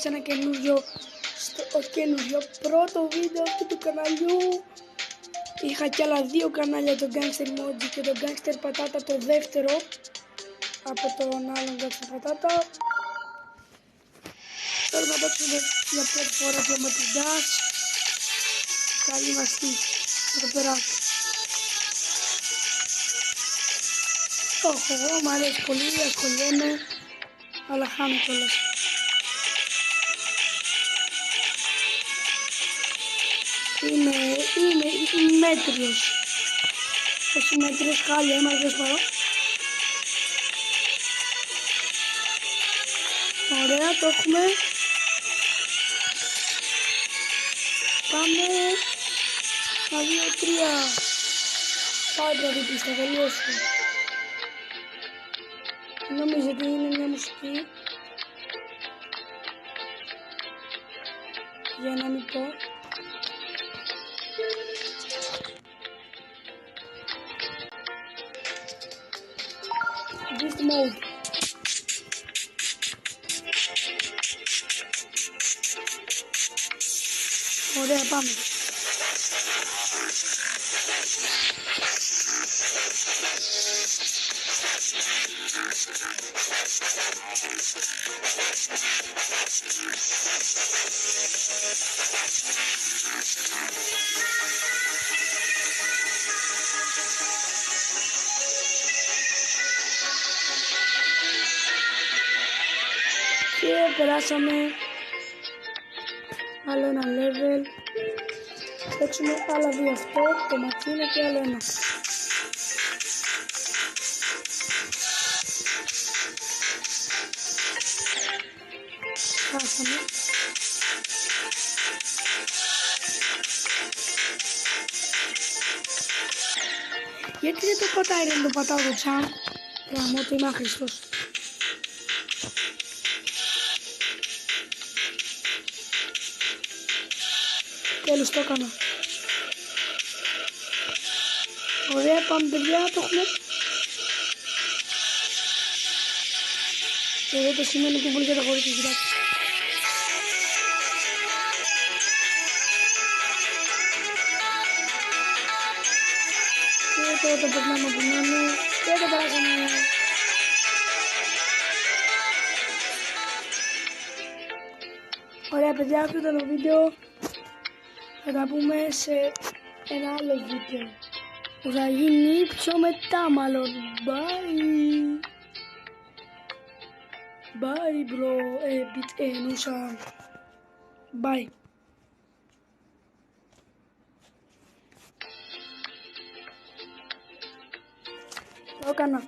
σε ένα καινούριο πρώτο βίντεο αυτού του καναλιού. Είχα κι άλλα δύο κανάλια, το Gangster Emoji και το Gangster Πατάτα, το δεύτερο από τον άλλον Gangster Πατάτα. Θέλω να παίξουμε για πρώτη φορά διαμαντιντάς. Καλή μας τύχη, θα το περάσω. Εγώ μου αρέσει πολύ, ασχολιέμαι, αλλά χάνω κιόλας. Είμαι μέτριος. Όχι μέτριος, χάλια, είμαι αρκετός παρό. Ωραία, το έχουμε. Πάμε. 1, 2, 3. Πάντα την πίστα, τελειώστε. Νομίζω ότι είναι μια μουσική. Για να μην πω. Beast mode. Ωραία, πάμε. Και περάσαμε άλλο ένα level. Παίξουμε άλλα δύο, αυτό το ματσίνο και άλλο ένα. Χάσαμε. Γιατί δεν το πατάει, δεν το πατάω το τσάν. Γαμώ το, είμαι άχρηστος. Τέλος, το έκανα. Ωραία, πάμε παιδιά, το έχουμε. Εδώ το σημαίνει που μπορεί και τα χωρίς, κοιτάξτε. Και τώρα το περνάμε από μένα και το περάσαμε. Ωραία παιδιά, αυτό ήταν το βίντεο. Θα τα πούμε σε ένα άλλο βίντεο που θα γίνει πιο μετά μάλλον. Bye. Bye bro. Εννοούσα. Bye. Το έκανα.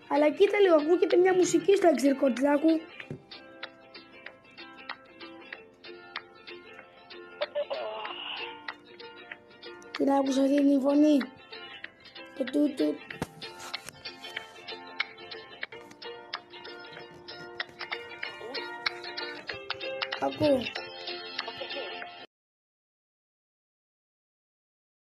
Αλλά κοίτα λίγο, ακούγεται μια μουσική στο εξερκοντζάκου. Την άκουσα αυτή την φωνή. Το τούτου. Ακούω.